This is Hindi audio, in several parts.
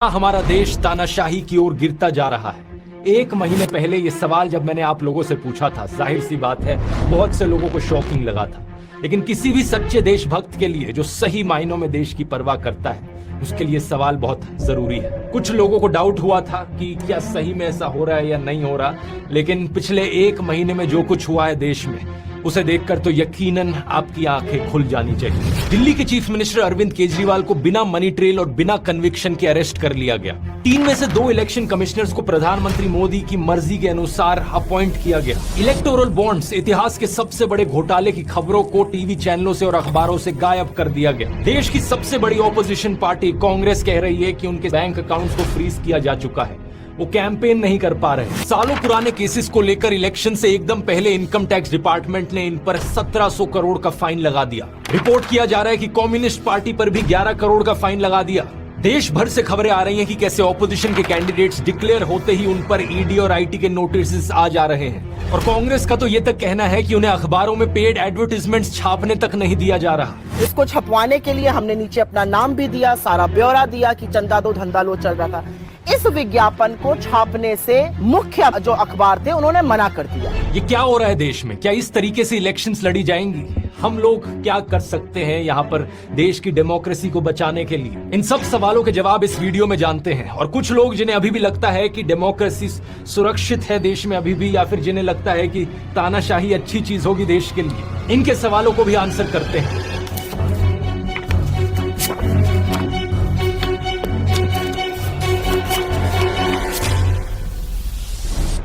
हमारा देश तानाशाही की ओर गिरता जा रहा है। एक महीने पहले ये सवाल जब मैंने आप लोगों से पूछा था, जाहिर सी बात है बहुत से लोगों को शॉकिंग लगा था, लेकिन किसी भी सच्चे देशभक्त के लिए जो सही मायनों में देश की परवाह करता है, उसके लिए सवाल बहुत जरूरी है। कुछ लोगों को डाउट हुआ था कि क्या सही में ऐसा हो रहा है या नहीं हो रहा, लेकिन पिछले एक महीने में जो कुछ हुआ है देश में, उसे देखकर तो यकीनन आपकी आंखें खुल जानी चाहिए। दिल्ली के चीफ मिनिस्टर अरविंद केजरीवाल को बिना मनी ट्रेल और बिना कन्विक्शन के अरेस्ट कर लिया गया। 3 में से 2 इलेक्शन कमिश्नर्स को प्रधानमंत्री मोदी की मर्जी के अनुसार अपॉइंट किया गया। इलेक्टोरल बॉन्ड्स, इतिहास के सबसे बड़े घोटाले की खबरों को टीवी चैनलों से और अखबारों से गायब कर दिया गया। देश की सबसे बड़ी ऑपोजिशन पार्टी कांग्रेस कह रही है कि उनके बैंक अकाउंट्स को फ्रीज किया जा चुका है, वो कैंपेन नहीं कर पा रहे। सालों पुराने केसेस को लेकर इलेक्शन से एकदम पहले इनकम टैक्स डिपार्टमेंट ने इन पर 1700 करोड़ का फाइन लगा दिया। रिपोर्ट किया जा रहा है कि कम्युनिस्ट पार्टी पर भी 11 करोड़ का फाइन लगा दिया। देश भर से खबरें आ रही हैं कि कैसे ऑपोजिशन के कैंडिडेट्स डिक्लेयर होते ही उन पर ईडी और आईटी के नोटिस आ जा रहे हैं, और कांग्रेस का तो ये तक कहना है कि उन्हें अखबारों में पेड एडवर्टाइजमेंट्स छापने तक नहीं दिया जा रहा। इसको छपवाने के लिए हमने नीचे अपना नाम भी दिया, सारा ब्यौरा दिया कि चंदा दो धंधा लो चल रहा था। इस विज्ञापन को छापने से मुख्य जो अखबार थे उन्होंने मना कर दिया। ये क्या हो रहा है देश में? क्या इस तरीके से इलेक्शंस लड़ी जाएंगी? हम लोग क्या कर सकते हैं यहाँ पर देश की डेमोक्रेसी को बचाने के लिए? इन सब सवालों के जवाब इस वीडियो में जानते हैं। और कुछ लोग जिन्हें अभी भी लगता है कि डेमोक्रेसी सुरक्षित है देश में अभी भी, या फिर जिन्हें लगता है कि तानाशाही अच्छी चीज होगी देश के लिए, इनके सवालों को भी आंसर करते हैं।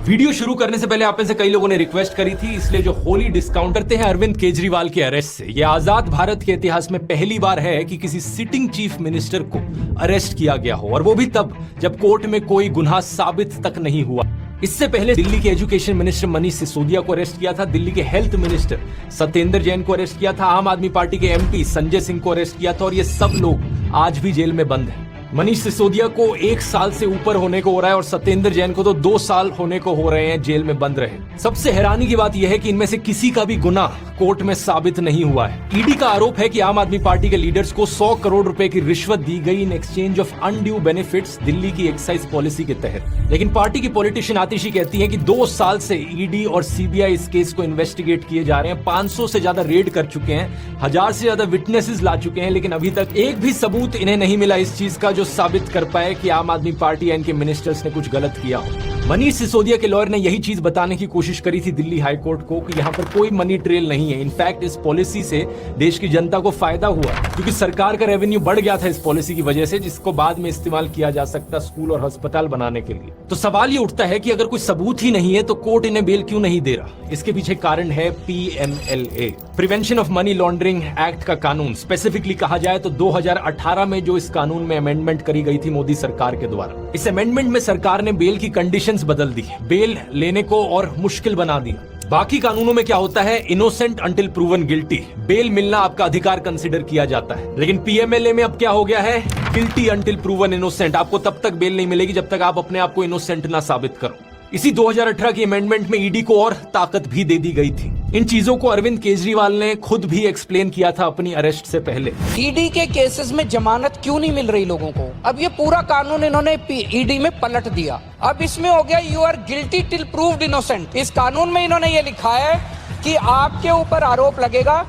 वीडियो शुरू करने से पहले आप में से कई लोगों ने रिक्वेस्ट करी थी, इसलिए जो होली डिस्काउंट करते हैं अरविंद केजरीवाल के अरेस्ट से। यह आजाद भारत के इतिहास में पहली बार है कि किसी सिटिंग चीफ मिनिस्टर को अरेस्ट किया गया हो, और वो भी तब जब कोर्ट में कोई गुनाह साबित तक नहीं हुआ। इससे पहले दिल्ली के एजुकेशन मिनिस्टर मनीष सिसोदिया को अरेस्ट किया था, दिल्ली के हेल्थ मिनिस्टर सत्येंद्र जैन को अरेस्ट किया था, आम आदमी पार्टी के एमपी संजय सिंह को अरेस्ट किया था, और ये सब लोग आज भी जेल में बंद हैं। मनीष सिसोदिया को 1 साल से ऊपर होने को हो रहा है, और सत्येंद्र जैन को तो 2 साल होने को हो रहे हैं जेल में बंद रहे। सबसे हैरानी की बात यह है कि इनमें से किसी का भी गुनाह कोर्ट में साबित नहीं हुआ है। ईडी का आरोप है कि आम आदमी पार्टी के लीडर्स को 100 करोड़ रुपए की रिश्वत दी गई in exchange of undue benefits Delhi की एक्साइज पॉलिसी के तहत। लेकिन पार्टी की पॉलिटिशियन आतिशी कहती है कि 2 साल से ईडी और सीबीआई इस केस को इन्वेस्टिगेट किए जा रहे हैं, 500 से ज्यादा रेड कर चुके हैं, 1000 से ज्यादा विटनेसेस ला चुके हैं, लेकिन अभी तक एक भी सबूत इन्हें नहीं मिला इस चीज का जो साबित कर पाए कि आम आदमी पार्टी या इनके मिनिस्टर्स ने कुछ गलत किया हो। मनीष सिसोदिया के लॉयर ने यही चीज बताने की कोशिश करी थी दिल्ली हाई कोर्ट को कि यहाँ पर कोई मनी ट्रेल नहीं है। इनफैक्ट इस पॉलिसी से देश की जनता को फायदा हुआ, क्योंकि सरकार का रेवेन्यू बढ़ गया था इस पॉलिसी की वजह से, जिसको बाद में इस्तेमाल किया जा सकता स्कूल और अस्पताल बनाने के लिए। तो सवाल ये उठता है कि अगर कोई सबूत ही नहीं है तो कोर्ट इन्हें बेल क्यों नहीं दे रहा? इसके पीछे कारण है PMLA, prevention of money laundering act का कानून। स्पेसिफिकली कहा जाए तो 2018 में जो इस कानून में अमेंडमेंट करी गई थी मोदी सरकार के द्वारा, इस अमेंडमेंट में सरकार ने बेल की कंडीशंस बदल दी, बेल लेने को और मुश्किल बना दिया। बाकी कानूनों में क्या होता है, innocent until proven guilty, bail मिलना आपका अधिकार कंसीडर किया जाता है। लेकिन PMLA में अब क्या हो गया है, गिल्टी अंटिल प्रूवन इनोसेंट, आपको तब तक बेल नहीं मिलेगी जब तक आप अपने आप को इनोसेंट ना साबित करो। इसी 2018 की अमेंडमेंट में ईडी को और ताकत भी दे दी गई थी। इन चीजों को अरविंद केजरीवाल ने खुद भी एक्सप्लेन किया था अपनी अरेस्ट से पहले। ईडी के केसेस में जमानत क्यों नहीं मिल रही लोगों को? अब ये पूरा कानून इन्होंने ईडी में पलट दिया। अब इसमें हो गया you are guilty till proved innocent. इस कानून में इन्होंने ये लिखा है कि आपके ऊपर आरोप लगेगा,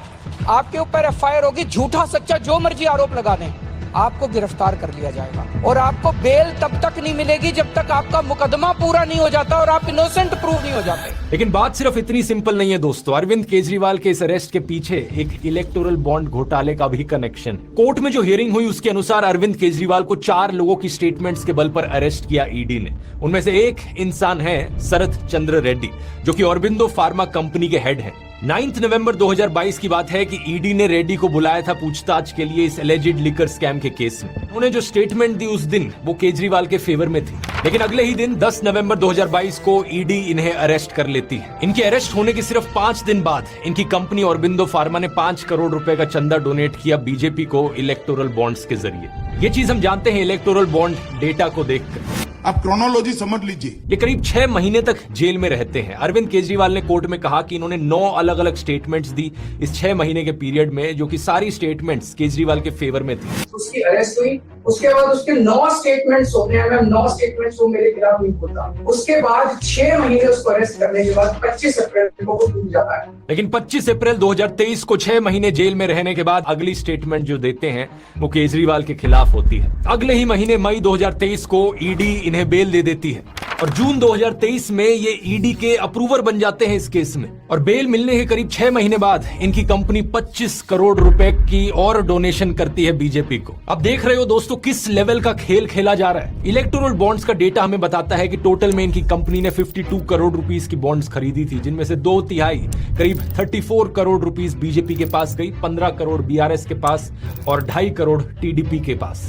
आपके ऊपर FIR होगी, झूठा सच्चा जो मर्जी आरोप लगा दें, आपको गिरफ्तार कर लिया जाएगा, और आपको बेल तब तक नहीं मिलेगी जब तक आपका मुकदमा पूरा नहीं हो जाता और आप इनोसेंट प्रूव नहीं हो जाते। लेकिन बात सिर्फ इतनी सिंपल नहीं है दोस्तों। अरविंद केजरीवाल के इस अरेस्ट के पीछे एक इलेक्टोरल बॉन्ड घोटाले का भी कनेक्शन। कोर्ट में जो हियरिंग हुई उसके अनुसार अरविंद केजरीवाल को 4 लोगों की स्टेटमेंट्स के बल पर अरेस्ट किया ईडी ने। उनमें से एक इंसान है शरद चंद्र रेड्डी, जो कि ऑरबिंदो फार्मा कंपनी के हेड हैं। 9 नवंबर 2022 की बात है कि ईडी ने रेड्डी को बुलाया था पूछताछ के लिए इस एलिजिड लिकर स्कैम के केस में। उन्होंने जो स्टेटमेंट दी उस दिन वो केजरीवाल के फेवर में थी, लेकिन अगले ही दिन 10 नवंबर 2022 को ईडी इन्हें अरेस्ट कर लेती है। इनके अरेस्ट होने के सिर्फ 5 दिन बाद इनकी कंपनी ऑरबिंदो फार्मा ने 5 करोड़ रुपए का चंदा डोनेट किया बीजेपी को इलेक्टोरल बॉन्ड्स के जरिए। ये चीज हम जानते हैं इलेक्टोरल बॉन्ड डेटा को देखकर। आप क्रोनोलॉजी समझ लीजिए। ये करीब 6 महीने तक जेल में रहते हैं। अरविंद केजरीवाल ने कोर्ट में कहा कि इन्होंने 9 अलग अलग स्टेटमेंट्स दी इस 6 महीने के पीरियड में, जो कि सारी स्टेटमेंट्स केजरीवाल के फेवर में थी। उसकी अरेस्ट हुई, उसके बाद उसके 9 स्टेटमेंट्स होते हैं, 9 स्टेटमेंट्स वो मेरे खिलाफ नहीं होता। उसके बाद 6 महीने उसको अरेस्ट करने के बाद 25 अप्रैल को वो छूट जाता है। लेकिन 25 अप्रैल 2023 को 6 महीने जेल में रहने के बाद अगली स्टेटमेंट जो देते हैं वो केजरीवाल के खिलाफ होती है। अगले ही महीने मई 2023 को ईडी इन्हें बेल दे देती है और जून 2023 में ये ईडी के अप्रूवर बन जाते हैं इस केस में। और बेल मिलने के करीब 6 महीने बाद इनकी कंपनी 25 करोड़ रुपए की और डोनेशन करती है बीजेपी को। अब देख रहे हो दोस्तों किस लेवल का खेल खेला जा रहा है। इलेक्टोरल बॉन्ड्स का डेटा हमें बताता है कि टोटल में इनकी कंपनी ने 52 करोड़ रुपीस की बॉन्ड्स खरीदी थी, जिनमें से 2/3 करीब 34 करोड़ रुपीस बीजेपी के पास गई, 15 करोड़ बीआरएस के पास और 2.5 करोड़ टीडीपी के पास।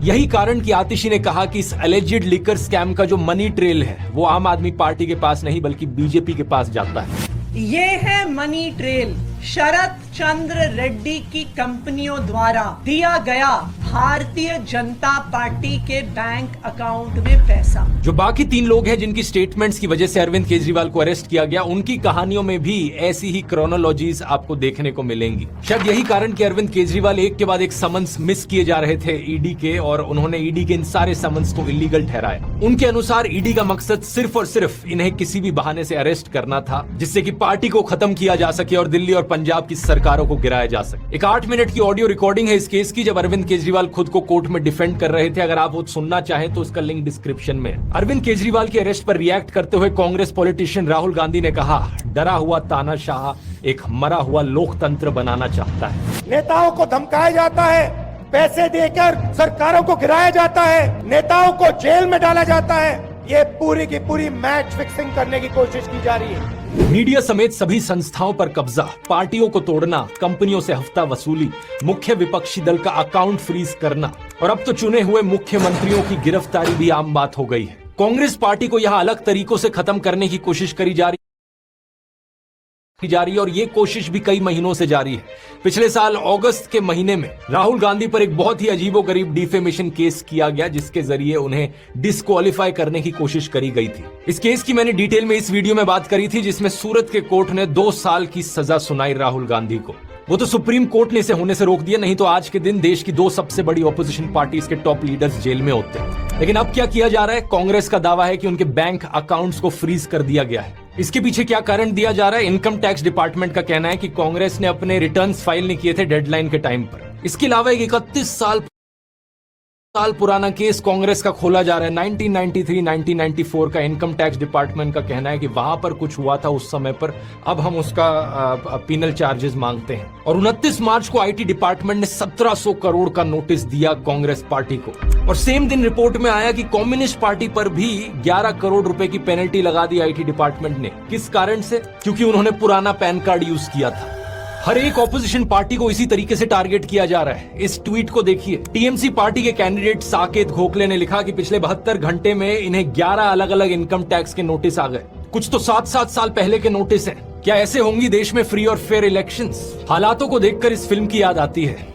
यही कारण कि आतिशी ने कहा कि इस एलिजिड लिकर स्कैम का जो मनी ट्रेल है वो आम आदमी पार्टी के पास नहीं बल्कि बीजेपी के पास जाता है। ये है मनी ट्रेल, शरद चंद्र रेड्डी की कंपनियों द्वारा दिया गया भारतीय जनता पार्टी के बैंक अकाउंट में पैसा। जो बाकी 3 लोग हैं जिनकी स्टेटमेंट्स की वजह से अरविंद केजरीवाल को अरेस्ट किया गया, उनकी कहानियों में भी ऐसी ही क्रोनोलॉजीज आपको देखने को मिलेंगी। शायद यही कारण कि अरविंद केजरीवाल एक के बाद एक समन्स मिस किए जा रहे थे ईडी के, और उन्होंने ईडी के इन सारे समन्स को इलीगल ठहराया। उनके अनुसार ईडी का मकसद सिर्फ और सिर्फ इन्हें किसी भी बहाने से अरेस्ट करना था, जिससे कि पार्टी को खत्म किया जा सके और दिल्ली और पंजाब की सरकारों को गिराया जा सके। एक 8 मिनट की ऑडियो रिकॉर्डिंग है इस केस की, जब अरविंद केजरीवाल खुद को कोर्ट में डिफेंड कर रहे थे। अगर आप वो सुनना चाहें तो उसका लिंक डिस्क्रिप्शन में है। अरविंद केजरीवाल की अरेस्ट पर रिएक्ट करते हुए कांग्रेस पॉलिटिशियन राहुल गांधी ने कहा, डरा हुआ तानाशाह एक मरा हुआ लोकतंत्र बनाना चाहता है। नेताओं को धमकाया जाता है, पैसे देकर सरकारों को गिराया जाता है, नेताओं को जेल में डाला जाता है। ये पूरी की पूरी मैच फिक्सिंग करने की कोशिश की जा रही है। मीडिया समेत सभी संस्थाओं पर कब्जा, पार्टियों को तोड़ना, कंपनियों से हफ्ता वसूली, मुख्य विपक्षी दल का अकाउंट फ्रीज करना और अब तो चुने हुए मुख्यमंत्रियों की गिरफ्तारी भी आम बात हो गई है। कांग्रेस पार्टी को यहां अलग तरीकों से खत्म करने की कोशिश करी जा रही है और ये कोशिश भी कई महीनों से जारी है। पिछले साल अगस्त के महीने में राहुल गांधी पर एक बहुत ही अजीबोगरीब डिफेमेशन केस किया गया, जिसके जरिए उन्हें डिस्क्वालीफाई करने की कोशिश करी गई थी। इस केस की मैंने डिटेल में इस वीडियो में बात करी थी, जिसमें सूरत के कोर्ट ने 2 साल की सजा सुनाई राहुल गांधी को। वो तो सुप्रीम कोर्ट ने इसे होने से रोक दिया, नहीं तो आज के दिन देश की 2 सबसे बड़ी ऑपोजिशन पार्टीज के टॉप लीडर्स जेल में होते हैं। लेकिन अब क्या किया जा रहा है? कांग्रेस का दावा है कि उनके बैंक अकाउंट्स को फ्रीज कर दिया गया है। इसके पीछे क्या कारण दिया जा रहा है? इनकम टैक्स डिपार्टमेंट का कहना है कि कांग्रेस ने अपने रिटर्न्स फाइल नहीं किए थे डेडलाइन के टाइम पर। इसके अलावा एक 31 साल पुराना केस कांग्रेस का खोला जा रहा है। 1993-1994 का इनकम टैक्स डिपार्टमेंट का कहना है कि वहां पर कुछ हुआ था उस समय पर, अब हम उसका पीनल चार्जेस मांगते हैं। और 29 मार्च को आईटी डिपार्टमेंट ने 1700 करोड़ का नोटिस दिया कांग्रेस पार्टी को। और सेम दिन रिपोर्ट में आया कि कम्युनिस्ट पार्टी पर भी 11 करोड़ रुपए की पेनल्टी लगा दी आईटी डिपार्टमेंट ने। किस कारण से? क्योंकि उन्होंने पुराना पैन कार्ड यूज किया था। हर एक ऑपोजिशन पार्टी को इसी तरीके से टारगेट किया जा रहा है। इस ट्वीट को देखिए। टीएमसी पार्टी के कैंडिडेट साकेत गोखले ने लिखा कि पिछले 72 घंटे में इन्हें 11 अलग अलग इनकम टैक्स के नोटिस आ गए। कुछ तो 7-7 साल पहले के नोटिस हैं। क्या ऐसे होंगी देश में फ्री और फेयर इलेक्शंस? हालातों को देखकर इस फिल्म की याद आती है,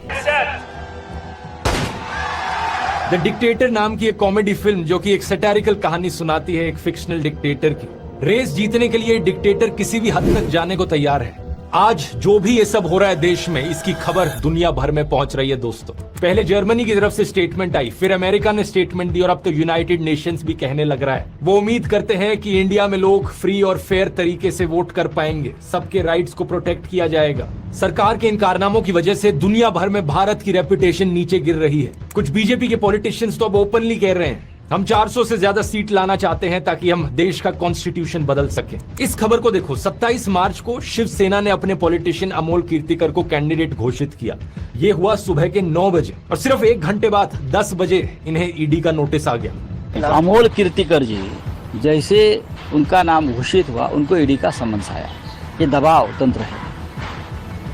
द डिक्टेटर नाम की एक कॉमेडी फिल्म, जो कि एक सैटारिकल कहानी सुनाती है एक फिक्शनल डिक्टेटर की। रेस जीतने के लिए डिक्टेटर किसी भी हद तक जाने को तैयार है। आज जो भी ये सब हो रहा है देश में, इसकी खबर दुनिया भर में पहुंच रही है दोस्तों। पहले जर्मनी की तरफ से स्टेटमेंट आई, फिर अमेरिका ने स्टेटमेंट दी और अब तो यूनाइटेड नेशंस भी कहने लग रहा है। वो उम्मीद करते हैं कि इंडिया में लोग फ्री और फेयर तरीके से वोट कर पाएंगे, सबके राइट्स को प्रोटेक्ट किया जाएगा। सरकार के इन कारनामों की वजह से दुनिया भर में भारत की रेपुटेशन नीचे गिर रही है। कुछ बीजेपी के पॉलिटिशियंस तो अब ओपनली कह रहे हैं हम 400 से ज्यादा सीट लाना चाहते हैं ताकि हम देश का कॉन्स्टिट्यूशन बदल सकें। इस खबर को देखो, 27 मार्च को शिवसेना ने अपने पॉलिटिशियन अमोल कीर्तिकर को कैंडिडेट घोषित किया। ये हुआ सुबह के 9 बजे और सिर्फ 1 घंटे बाद 10 बजे इन्हें ईडी का नोटिस आ गया। अमोल कीर्तिकर जी जैसे उनका नाम घोषित हुआ, उनको ईडी का समन्स आया। ये दबाव तंत्र है,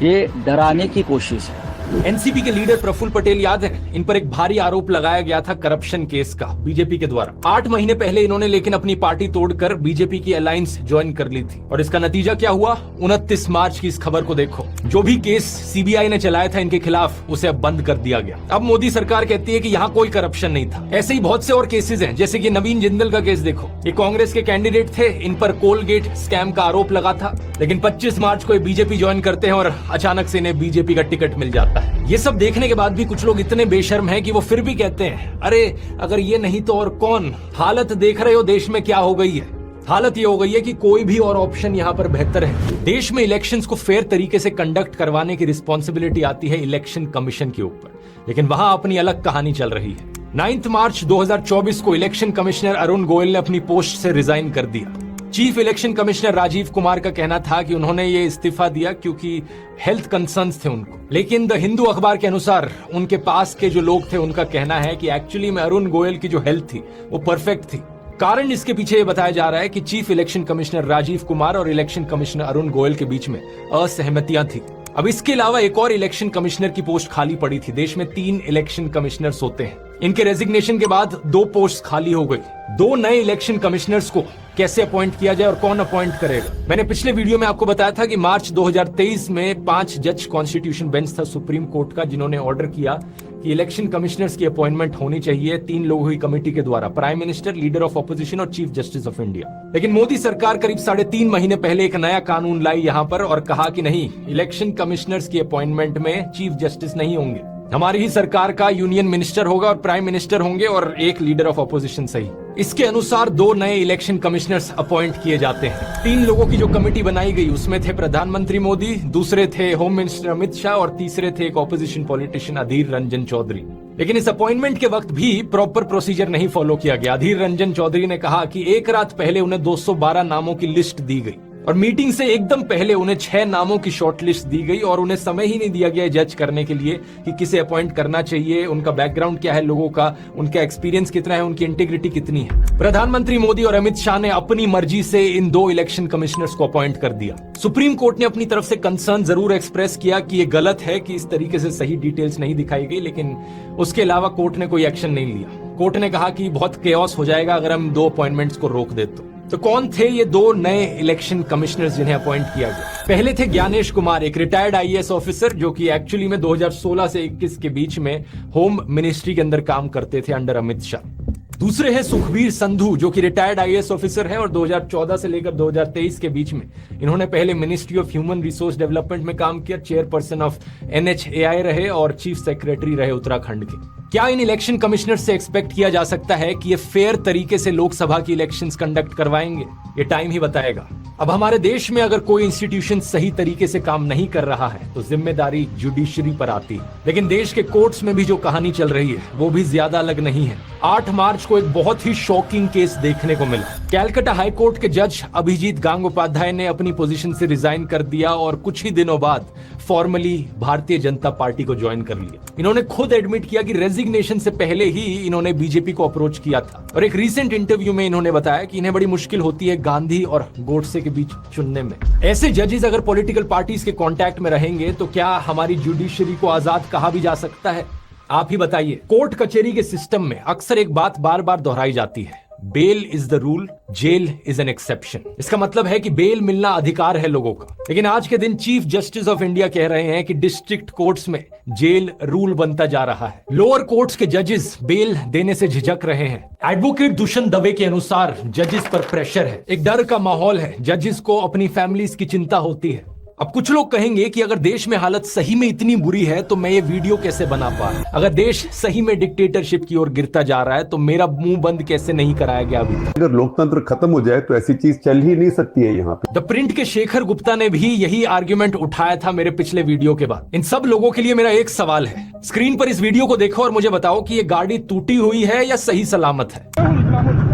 ये डराने की कोशिश है। एनसीपी के लीडर प्रफुल्ल पटेल याद है, इन पर एक भारी आरोप लगाया गया था करप्शन केस का बीजेपी के द्वारा। 8 महीने पहले इन्होंने लेकिन अपनी पार्टी तोड़कर बीजेपी की अलायंस ज्वाइन कर ली थी और इसका नतीजा क्या हुआ? 29 मार्च की इस खबर को देखो। जो भी केस सीबीआई ने चलाया था इनके खिलाफ, उसे अब बंद कर दिया गया। अब मोदी सरकार कहती है कि यहाँ कोई करप्शन नहीं था। ऐसे ही बहुत से और केसेस हैं, जैसे कि नवीन जिंदल का केस देखो। ये कांग्रेस के कैंडिडेट थे, इन पर कोलगेट स्कैम का आरोप लगा था, लेकिन 25 मार्च को बीजेपी ज्वाइन करते हैं और अचानक से इन्हें बीजेपी का टिकट मिल जाता है। ये सब देखने के बाद भी कुछ लोग इतने बेशर्म हैं कि वो फिर भी कहते हैं, अरे अगर ये नहीं तो और कौन। हालत देख रहे हो देश में क्या हो गई है। हालत ये हो गई है कि कोई भी और ऑप्शन यहाँ पर बेहतर है। देश में इलेक्शंस को फेयर तरीके से कंडक्ट करवाने की रिस्पॉन्सिबिलिटी आती है इलेक्शन कमीशन के ऊपर, लेकिन वहां अपनी अलग कहानी चल रही है। 9 मार्च 2024 को इलेक्शन कमिश्नर अरुण गोयल ने अपनी पोस्ट से रिजाइन कर दिया। Chief election commissioner Rajiv Kumar का कहना था कि उन्होंने ये इस्तीफा दिया क्योंकि हेल्थ कंसर्न्स थे उनको, लेकिन द हिंदू अखबार के अनुसार उनके पास के जो लोग थे उनका कहना है कि एक्चुअली में अरुण गोयल की जो हेल्थ थी वो परफेक्ट थी। कारण इसके पीछे ये बताया जा रहा है कि chief election commissioner Rajiv Kumar और इलेक्शन कमिश्नर अरुण गोयल के बीच में असहमतियां थी। अब इसके अलावा एक और इलेक्शन कमिश्नर की पोस्ट खाली पड़ी थी। देश में 3 इलेक्शन कमिश्नर्स होते हैं। इनके रेजिग्नेशन के बाद 2 पोस्ट खाली हो गई। 2 नए इलेक्शन कमिश्नर्स को कैसे अपॉइंट किया जाए और कौन अपॉइंट करेगा? मैंने पिछले वीडियो में आपको बताया था कि मार्च 2023 में 5 जज कॉन्स्टिट्यूशन बेंच था सुप्रीम कोर्ट का, जिन्होंने ऑर्डर किया कि इलेक्शन कमिश्नर्स की अपॉइंटमेंट होनी चाहिए 3 लोगों की कमेटी के द्वारा, prime minister, leader of opposition और चीफ जस्टिस ऑफ इंडिया। लेकिन मोदी सरकार करीब 3.5 महीने पहले एक नया कानून लाई यहाँ पर और कहा कि नहीं, इलेक्शन कमिश्नर्स की अपॉइंटमेंट में चीफ जस्टिस नहीं होंगे, हमारी ही सरकार का यूनियन मिनिस्टर होगा और प्राइम मिनिस्टर होंगे और एक लीडर ऑफ ऑपोजिशन सही। इसके अनुसार 2 नए इलेक्शन कमिश्नर्स अपॉइंट किए जाते हैं। 3 लोगों की जो कमेटी बनाई गई उसमें थे प्रधानमंत्री मोदी, दूसरे थे होम मिनिस्टर अमित शाह और तीसरे थे एक ऑपोजिशन पॉलिटिशियन अधीर रंजन चौधरी। लेकिन इस अपॉइंटमेंट के वक्त भी प्रॉपर प्रोसीजर नहीं फॉलो किया गया। अधीर रंजन चौधरी ने कहा कि एक रात पहले उन्हें 212 नामों की लिस्ट दी गई और मीटिंग से एकदम पहले उन्हें 6 नामों की शॉर्टलिस्ट दी गई और उन्हें समय ही नहीं दिया गया जज करने के लिए कि किसे अपॉइंट करना चाहिए, उनका बैकग्राउंड क्या है, लोगों का उनका एक्सपीरियंस कितना है, उनकी इंटीग्रिटी कितनी है। प्रधानमंत्री मोदी और अमित शाह ने अपनी मर्जी से इन 2 इलेक्शन कमिश्नर्स को अपॉइंट कर दिया। सुप्रीम कोर्ट ने अपनी तरफ से कंसर्न जरूर एक्सप्रेस किया कि ये गलत है कि इस तरीके से सही डिटेल्स नहीं दिखाई गई, लेकिन उसके अलावा कोर्ट ने कोई एक्शन नहीं लिया। कोर्ट ने कहा कि बहुत केओस हो जाएगा अगर हम 2 अपॉइंटमेंट्स को रोक दे तो कौन थे ये 2 नए इलेक्शन कमिश्नर्स जिन्हें अपॉइंट किया गया? पहले थे ज्ञानेश कुमार, एक रिटायर्ड आईएएस ऑफिसर जो कि एक्चुअली में 2016 से 21 के बीच में होम मिनिस्ट्री के अंदर काम करते थे अंडर अमित शाह। दूसरे है सुखबीर संधू जो कि रिटायर्ड आईएएस ऑफिसर है और 2014 से लेकर 2023 के बीच में इन्होंने पहले ministry of human resource development में काम किया, चेयरपर्सन ऑफ NHAI रहे और चीफ सेक्रेटरी रहे उत्तराखंड के। क्या इन इलेक्शन कमिश्नर से एक्सपेक्ट किया जा सकता है कि ये फेयर तरीके से लोकसभा की इलेक्शंस कंडक्ट करवाएंगे? ये टाइम ही बताएगा। अब हमारे देश में अगर कोई इंस्टीट्यूशन सही तरीके से काम नहीं कर रहा है तो जिम्मेदारी जुडिशरी पर आती है, लेकिन देश के कोर्ट्स में भी जो कहानी चल रही है वो भी ज्यादा अलग नहीं है। 8 मार्च को एक बहुत ही शॉकिंग केस देखने को मिला। कैलकाटा हाई कोर्ट के जज अभिजीत गांगोपाध्याय ने अपनी पोजीशन से रिजाइन कर दिया और कुछ ही दिनों बाद फॉर्मली भारतीय जनता पार्टी को ज्वाइन कर लिया। इन्होंने खुद एडमिट किया कि रेजिग्नेशन से पहले ही इन्होंने बीजेपी को अप्रोच किया था और एक रीसेंट इंटरव्यू में इन्होंने बताया कि इन्हें बड़ी मुश्किल होती है गांधी और गोडसे के बीच चुनने में। ऐसे जजेस अगर पॉलिटिकल पार्टीज के कांटेक्ट में रहेंगे तो क्या हमारी जुडिशरी को आजाद कहा भी जा सकता है? आप ही बताइए। कोर्ट कचहरी के सिस्टम में अक्सर एक बात बार बार दोहराई जाती है, bail is the rule, jail is an exception. इसका मतलब है कि बेल मिलना अधिकार है लोगों का, लेकिन आज के दिन चीफ जस्टिस ऑफ इंडिया कह रहे हैं कि डिस्ट्रिक्ट कोर्ट्स में जेल रूल बनता जा रहा है। लोअर कोर्ट्स के जजेस बेल देने से झिझक रहे हैं। एडवोकेट दुष्यंत दवे के अनुसार जजेस पर प्रेशर है, एक डर का माहौल है, जजेस को अपनी फैमिलीज की चिंता होती है। अब कुछ लोग कहेंगे कि अगर देश में हालत सही में इतनी बुरी है तो मैं ये वीडियो कैसे बना पा रहा? अगर देश सही में डिक्टेटरशिप की ओर गिरता जा रहा है तो मेरा मुंह बंद कैसे नहीं कराया गया अभी तक? अगर लोकतंत्र खत्म हो जाए तो ऐसी चीज चल ही नहीं सकती है यहाँ पे। द प्रिंट के शेखर गुप्ता ने भी यही आर्ग्यूमेंट उठाया था मेरे पिछले वीडियो के बाद। इन सब लोगों के लिए मेरा एक सवाल है, स्क्रीन पर इस वीडियो को देखो और मुझे बताओ कि ये गाड़ी टूटी हुई है या सही सलामत है।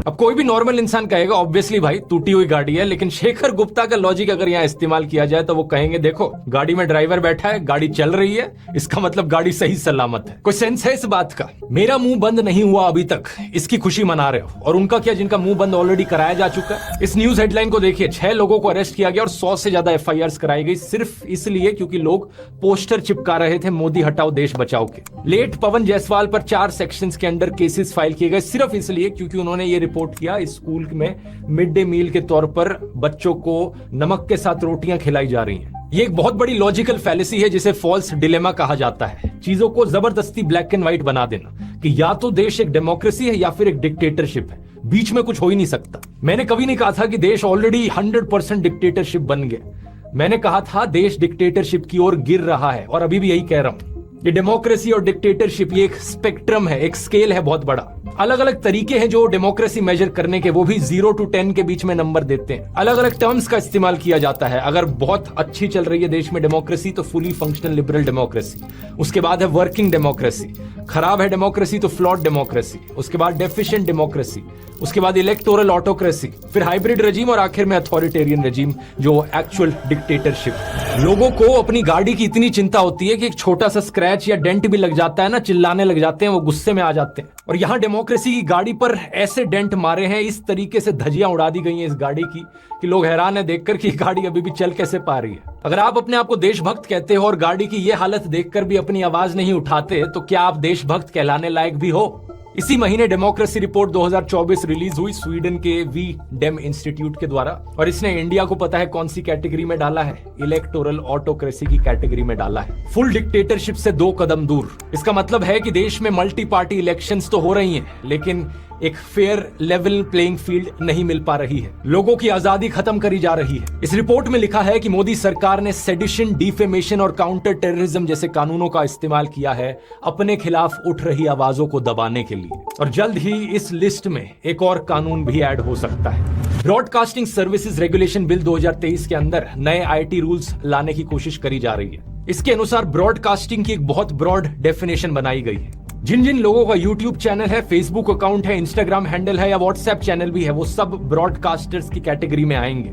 अब कोई भी नॉर्मल इंसान कहेगा ऑब्वियसली भाई टूटी हुई गाड़ी है, लेकिन शेखर गुप्ता का लॉजिक अगर यहाँ इस्तेमाल किया जाए तो वो कहेंगे देखो गाड़ी में ड्राइवर बैठा है, गाड़ी चल रही है, इसका मतलब गाड़ी सही सलामत है। कोई सेंस है इस बात का? मेरा मुंह बंद नहीं हुआ अभी तक, इसकी खुशी मना रहे हो, और उनका क्या जिनका मुंह बंद ऑलरेडी कराया जा चुका है। इस न्यूज हेडलाइन को देखिए, 6 लोगों को अरेस्ट किया गया और 100 से ज्यादा FIRs कराई गई सिर्फ इसलिए क्योंकि लोग पोस्टर चिपका रहे थे मोदी हटाओ देश बचाओ के। लेट पवन जायसवाल पर 4 सेक्शंस के अंडर केसेस फाइल किए गए सिर्फ इसलिए क्योंकि उन्होंने ये रिपोर्ट किया स्कूल में मिड डे मील के तौर पर बच्चों को नमक के साथ रोटियां खिलाई जा रही हैं। ये एक बहुत बड़ी लॉजिकल फैलेसी है जिसे फॉल्स डिलेमा कहा जाता है। चीजों को जबरदस्ती ब्लैक एंड व्हाइट बना देना कि या तो देश एक डेमोक्रेसी है या फिर एक डिक्टेटरशिप है, बीच में कुछ हो ही नहीं सकता। मैंने कभी नहीं कहा था कि देश ऑलरेडी 100% डिक्टेटरशिप बन गया। मैंने कहा था देश डिक्टेटरशिप की ओर गिर रहा है और अभी भी यही कह रहा हूं। ये डेमोक्रेसी और डिक्टेटरशिप ये एक स्पेक्ट्रम है, एक स्केल है बहुत बड़ा। अलग अलग तरीके हैं जो डेमोक्रेसी मेजर करने के, वो भी 0 to 10 के बीच में नंबर देते हैं। अलग अलग टर्म्स का इस्तेमाल किया जाता है। अगर बहुत अच्छी चल रही है देश में डेमोक्रेसी तो फुली फंक्शनल लिबरल डेमोक्रेसी, उसके बाद है वर्किंग डेमोक्रेसी, खराब है डेमोक्रेसी तो फ्लॉड डेमोक्रेसी, उसके बाद डेफिशिएंट डेमोक्रेसी, उसके बाद इलेक्टोरल ऑटोक्रेसी, फिर हाइब्रिड रजीम और आखिर में अथॉरिटेरियन रजीम जो एक्चुअल डिक्टेटरशिप। लोगों को अपनी गाड़ी की इतनी चिंता होती है कि एक छोटा सा स्क्रैच या डेंट भी लग जाता है ना, चिल्लाने लग जाते हैं, वो गुस्से में आ जाते हैं। और यहां डेमोक्रेसी की गाड़ी पर ऐसे डेंट मारे हैं, इस तरीके से धज्जियां उड़ा दी गई हैं इस गाड़ी की कि लोग हैरान है देखकर कि गाड़ी अभी भी चल कैसे पा रही है। अगर आप अपने आप को देशभक्त कहते हो और गाड़ी की ये हालत देखकर भी अपनी आवाज नहीं उठाते तो क्या आप देशभक्त कहलाने लायक भी हो? इसी महीने डेमोक्रेसी रिपोर्ट 2024 रिलीज हुई स्वीडन के वी डेम इंस्टीट्यूट के द्वारा, और इसने इंडिया को पता है कौन सी कैटेगरी में डाला है? इलेक्टोरल ऑटोक्रेसी की कैटेगरी में डाला है। फुल डिक्टेटरशिप से 2 कदम दूर। इसका मतलब है कि देश में मल्टी पार्टी इलेक्शंस तो हो रही हैं, लेकिन एक फेयर लेवल प्लेइंग फील्ड नहीं मिल पा रही है। लोगों की आजादी खत्म करी जा रही है। इस रिपोर्ट में लिखा है कि मोदी सरकार ने सेडिशन, डिफेमेशन और काउंटर टेररिज्म जैसे कानूनों का इस्तेमाल किया है अपने खिलाफ उठ रही आवाजों को दबाने के लिए, और जल्द ही इस लिस्ट में एक और कानून भी ऐड हो सकता है। ब्रॉडकास्टिंग सर्विसेज रेगुलेशन बिल 2023 के अंदर नए IT रूल्स लाने की कोशिश करी जा रही है। इसके अनुसार ब्रॉडकास्टिंग की एक बहुत ब्रॉड डेफिनेशन बनाई गई है। जिन जिन लोगों का YouTube चैनल है, Facebook अकाउंट है, Instagram हैंडल है या WhatsApp चैनल भी है, वो सब ब्रॉडकास्टर्स की कैटेगरी में आएंगे।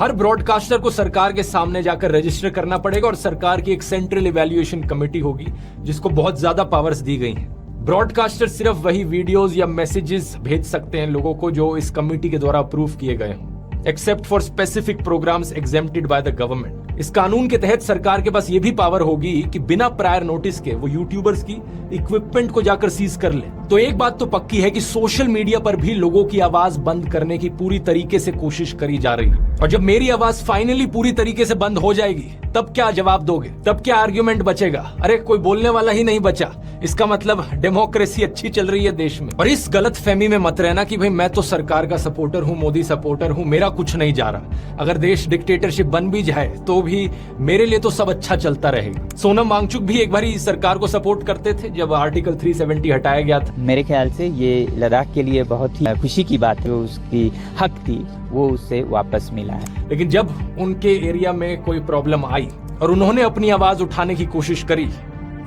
हर ब्रॉडकास्टर को सरकार के सामने जाकर रजिस्टर करना पड़ेगा और सरकार की एक सेंट्रल इवैल्यूएशन कमेटी होगी जिसको बहुत ज्यादा पावर्स दी गई हैं। ब्रॉडकास्टर सिर्फ वही वीडियोस या मैसेजेस भेज सकते हैं लोगों को जो इस कमेटी के द्वारा अप्रूव किए गए हों, except for specific programmes exempted by the government. इस कानून के तहत सरकार के पास यह भी पावर होगी कि बिना प्रायर नोटिस के वो यूट्यूबर्स की इक्विपमेंट को जाकर सीज कर ले। तो एक बात तो पक्की है कि सोशल मीडिया पर भी लोगों की आवाज बंद करने की पूरी तरीके से कोशिश करी जा रही है। और जब मेरी आवाज फाइनली पूरी तरीके से बंद हो जाएगी तब क्या जवाब दोगे? तब क्या आर्ग्यूमेंट बचेगा? अरे कोई बोलने वाला ही नहीं बचा, इसका मतलब डेमोक्रेसी अच्छी चल रही है देश में। और इस गलत फहमी में मत रहना कि भाई मैं तो सरकार का सपोर्टर हूं, मोदी सपोर्टर हूं, मेरा कुछ नहीं जा रहा। अगर देश डिक्टेटरशिप बन भी जाए तो भी मेरे लिए तो सब अच्छा चलता रहेगा। सोनम वांगचुक भी एक बार सरकार को सपोर्ट करते थे जब आर्टिकल 370 हटाया गया था। मेरे ख्याल से ये लद्दाख के लिए बहुत ही खुशी की बात है, उसकी हक थी वो उससे वापस मिला है। लेकिन जब उनके एरिया में कोई प्रॉब्लम आई और उन्होंने अपनी आवाज उठाने की कोशिश करी,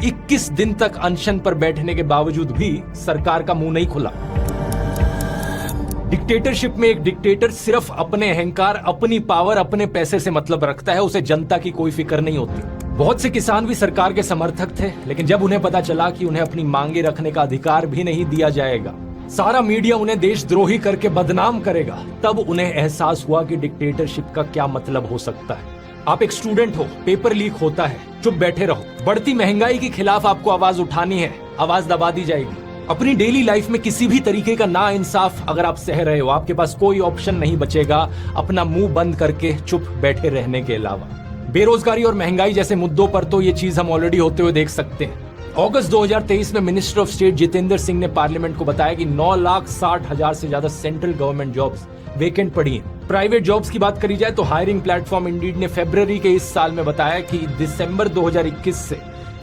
21 दिन तक अनशन पर बैठने के बावजूद भी सरकार का मुंह नहीं खुला। डिक्टेटरशिप में एक डिक्टेटर सिर्फ अपने अहंकार, अपनी पावर, अपने पैसे से मतलब रखता है, उसे जनता की कोई फिक्र नहीं होती। बहुत से किसान भी सरकार के समर्थक थे, लेकिन जब उन्हें पता चला कि उन्हें अपनी मांगे रखने का अधिकार भी नहीं दिया जाएगा, सारा मीडिया उन्हें देशद्रोही करके बदनाम करेगा, तब उन्हें एहसास हुआ कि डिक्टेटरशिप का क्या मतलब हो सकता है। आप एक स्टूडेंट हो, पेपर लीक होता है, चुप बैठे रहो। बढ़ती महंगाई के खिलाफ आपको आवाज उठानी है, आवाज दबा दी जाएगी। अपनी डेली लाइफ में किसी भी तरीके का ना इंसाफ अगर आप सह रहे हो, आपके पास कोई ऑप्शन नहीं बचेगा अपना मुंह बंद करके चुप बैठे रहने के अलावा। बेरोजगारी और महंगाई जैसे मुद्दों पर तो ये चीज हम ऑलरेडी होते हुए देख सकते हैं। अगस्त 2023 में minister of state Jitendra Singh ने पार्लियामेंट को बताया कि 9,60,000 से ज्यादा सेंट्रल गवर्नमेंट जॉब्स वेकेंट पड़ी हैं। प्राइवेट जॉब्स की बात करी जाए तो हायरिंग प्लेटफॉर्म इंडीड ने फरवरी के इस साल में बताया कि दिसंबर 2021 से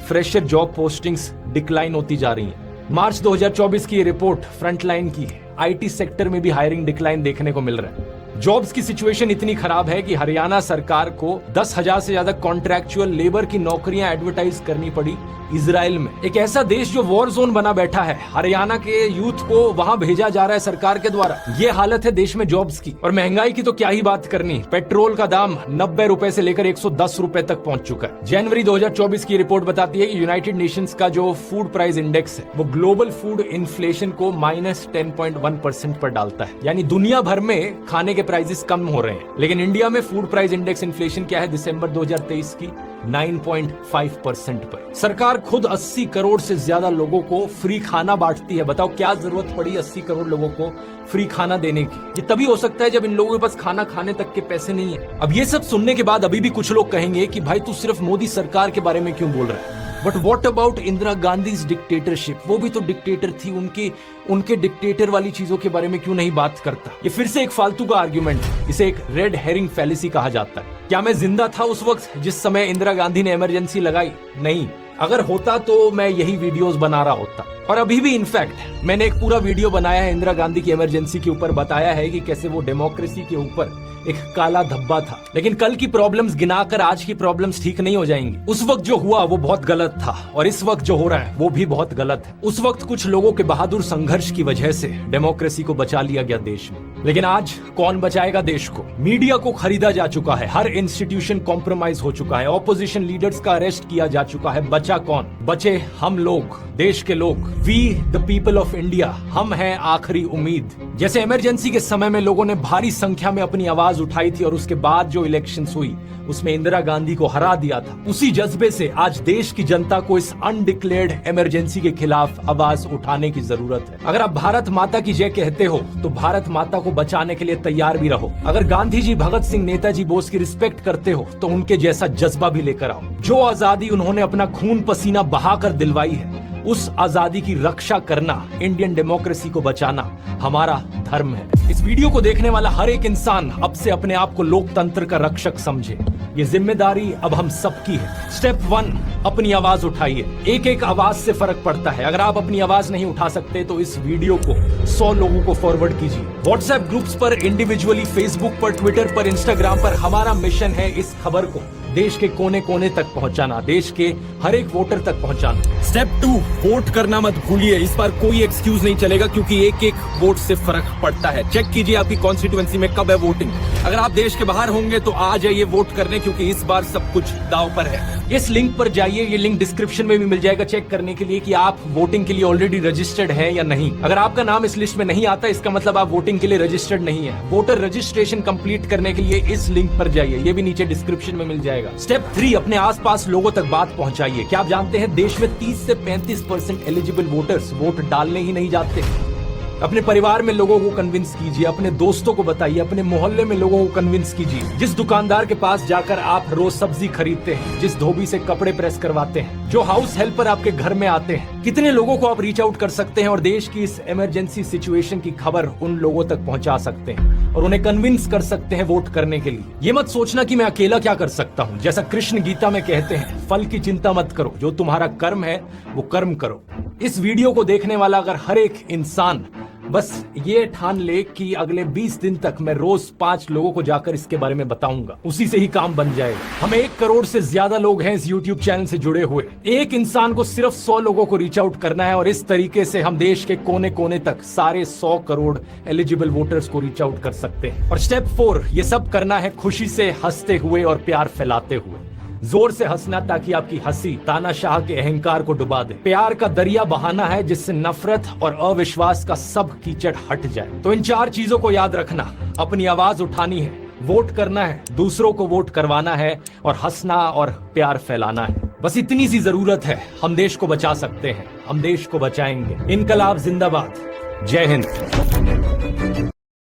फ्रेशर जॉब पोस्टिंग्स डिक्लाइन होती जा रही हैं। मार्च 2024 की ये रिपोर्ट फ्रंटलाइन की है। आईटी सेक्टर में भी हायरिंग डिक्लाइन देखने को मिल रहा है। जॉब्स की सिचुएशन इतनी खराब है कि हरियाणा सरकार को 10,000 से ज्यादा कॉन्ट्रैक्चुअल लेबर की नौकरियां एडवर्टाइज करनी पड़ी इजराइल में, एक ऐसा देश जो वॉर जोन बना बैठा है। हरियाणा के यूथ को वहां भेजा जा रहा है सरकार के द्वारा। ये हालत है देश में जॉब्स की। और महंगाई की तो क्या ही बात करनी, पेट्रोल का दाम 90 रुपए से लेकर 110 रुपए तक पहुंच चुका है। जनवरी 2024 की रिपोर्ट बताती है कि यूनाइटेड नेशंस का जो फूड प्राइस इंडेक्स है वो ग्लोबल फूड इन्फ्लेशन को -10.1% पर डालता है। यानी दुनिया भर में खाने के प्राइसेस कम हो रहे हैं, लेकिन इंडिया में फूड प्राइस इंडेक्स इन्फ्लेशन क्या है दिसंबर 2023 की 9.5% पर। सरकार खुद 80 करोड़ से ज्यादा लोगों को फ्री खाना बांटती है। बताओ क्या जरूरत पड़ी 80 करोड़ लोगों को फ्री खाना देने की? ये तभी हो सकता है जब इन लोगों के पास खाना खाने तक के पैसे नहीं है। अब ये सब सुनने के बाद अभी भी कुछ लोग कहेंगे कि भाई तू सिर्फ मोदी सरकार के बारे में क्यों बोल रहा है? But what about Indira Gandhi dictatorship? वो भी तो डिक्टेटर थी, उनके डिक्टेटर वाली चीजों के बारे में क्यों नहीं बात करता? ये फिर से एक फालतू का आर्ग्यूमेंट है। इसे एक रेड हेरिंग फैलेसी कहा जाता है। क्या मैं जिंदा था उस वक्त जिस समय इंदिरा गांधी ने इमरजेंसी लगाई? नहीं। अगर होता तो मैं यही वीडियोस बना रहा होता। और अभी भी इनफैक्ट मैंने एक पूरा वीडियो बनाया है इंदिरा गांधी की इमरजेंसी के ऊपर, बताया है कि कैसे वो डेमोक्रेसी के ऊपर एक काला धब्बा था। लेकिन कल की प्रॉब्लम्स गिनाकर आज की प्रॉब्लम्स ठीक नहीं हो जाएंगी। उस वक्त जो हुआ वो बहुत गलत था और इस वक्त जो हो रहा है वो भी बहुत गलत है। उस वक्त कुछ लोगों के बहादुर संघर्ष की वजह से डेमोक्रेसी को बचा लिया गया देश में, लेकिन आज कौन बचाएगा देश को? मीडिया को खरीदा जा चुका है, हर इंस्टीट्यूशन कॉम्प्रोमाइज हो चुका है, ऑपोजिशन लीडर्स का अरेस्ट किया जा चुका है। बचा कौन? बचे हम लोग, देश के लोग, we the people of India. हम हैं आखिरी उम्मीद। जैसे इमरजेंसी के समय में लोगों ने भारी संख्या में अपनी आवाज उठाई थी और उसके बाद जो इलेक्शंस हुई उसमें इंदिरा गांधी को हरा दिया था, उसी जज्बे से आज देश की जनता को इस अनडिक्लेयर्ड इमरजेंसी के खिलाफ आवाज उठाने की जरूरत है। अगर आप भारत माता की जय कहते हो तो भारत माता को बचाने के लिए तैयार भी रहो। अगर गांधी जी, भगत सिंह, नेताजी बोस की रिस्पेक्ट करते हो तो उनके जैसा जज्बा भी लेकर आओ। जो आजादी उन्होंने अपना खून पसीना बहाकर दिलवाई है, उस आजादी की रक्षा करना, इंडियन डेमोक्रेसी को बचाना हमारा धर्म है। इस वीडियो को देखने वाला हर एक इंसान अब से अपने आप को लोकतंत्र का रक्षक समझे। ये जिम्मेदारी अब हम सबकी है। स्टेप 1, अपनी आवाज उठाइए। एक एक आवाज से फर्क पड़ता है। अगर आप अपनी आवाज नहीं उठा सकते तो इस वीडियो को 100 लोगों को फॉरवर्ड कीजिए। व्हाट्सएप ग्रुप्स पर, इंडिविजुअली, फेसबुक पर, ट्विटर पर, इंस्टाग्राम पर। हमारा मिशन है इस खबर को देश के कोने कोने तक पहुंचाना, देश के हर एक वोटर तक पहुंचाना। स्टेप 2, वोट करना मत भूलिए। इस बार कोई एक्सक्यूज नहीं चलेगा क्योंकि एक एक वोट से फर्क पड़ता है। चेक कीजिए आपकी कॉन्स्टिट्यूएंसी में कब है वोटिंग। अगर आप देश के बाहर होंगे तो आ जाइए वोट करने, क्योंकि इस बार सब कुछ दांव पर है। इस लिंक पर जाइए, ये लिंक डिस्क्रिप्शन में भी मिल जाएगा, चेक करने के लिए कि आप वोटिंग के लिए ऑलरेडी रजिस्टर्ड है या नहीं। अगर आपका नाम इस लिस्ट में नहीं आता इसका मतलब आप वोटिंग के लिए रजिस्टर्ड नहीं है। वोटर रजिस्ट्रेशन कंप्लीट करने के लिए इस लिंक पर जाइए, ये भी नीचे डिस्क्रिप्शन में मिल जाएगा। स्टेप 3, अपने आसपास लोगों तक बात पहुंचाइए। क्या आप जानते हैं देश में 30 से 35% एलिजिबल वोटर्स वोट डालने ही नहीं जाते। अपने परिवार में लोगों को कन्विंस कीजिए, अपने दोस्तों को बताइए, अपने मोहल्ले में लोगों को कन्विंस कीजिए। जिस दुकानदार के पास जाकर आप रोज सब्जी खरीदते हैं, जिस धोबी से कपड़े प्रेस करवाते हैं, जो हाउस हेल्पर आपके घर में आते हैं, कितने लोगों को आप रीच आउट कर सकते हैं और देश की इस इमरजेंसी सिचुएशन की खबर उन लोगों तक पहुंचा सकते हैं और उन्हें कन्विंस कर सकते हैं वोट करने के लिए। ये मत सोचना कि मैं अकेला क्या कर सकता हूँ। जैसा कृष्ण गीता में कहते हैं, फल की चिंता मत करो, जो तुम्हारा कर्म है वो कर्म करो। इस वीडियो को देखने वाला अगर हर एक इंसान बस ये ठान ले कि अगले 20 दिन तक मैं रोज 5 लोगों को जाकर इसके बारे में बताऊंगा, उसी से ही काम बन जाएगा। हम 1 करोड़ से ज्यादा लोग हैं इस YouTube चैनल से जुड़े हुए। एक इंसान को सिर्फ 100 लोगों को रीच आउट करना है और इस तरीके से हम देश के कोने कोने तक सारे 100 करोड़ एलिजिबल वोटर्स को रीच आउट कर सकते हैं। और स्टेप 4, ये सब करना है खुशी से, हंसते हुए और प्यार फैलाते हुए। जोर से हंसना ताकि आपकी हंसी तानाशाह के अहंकार को डुबा दे। प्यार का दरिया बहाना है जिससे नफरत और अविश्वास का सब कीचड़ हट जाए। तो इन 4 चीजों को याद रखना, अपनी आवाज उठानी है, वोट करना है, दूसरों को वोट करवाना है और हंसना और प्यार फैलाना है। बस इतनी सी जरूरत है। हम देश को बचा सकते हैं, हम देश को बचाएंगे। इनकलाब जिंदाबाद। जय हिंद।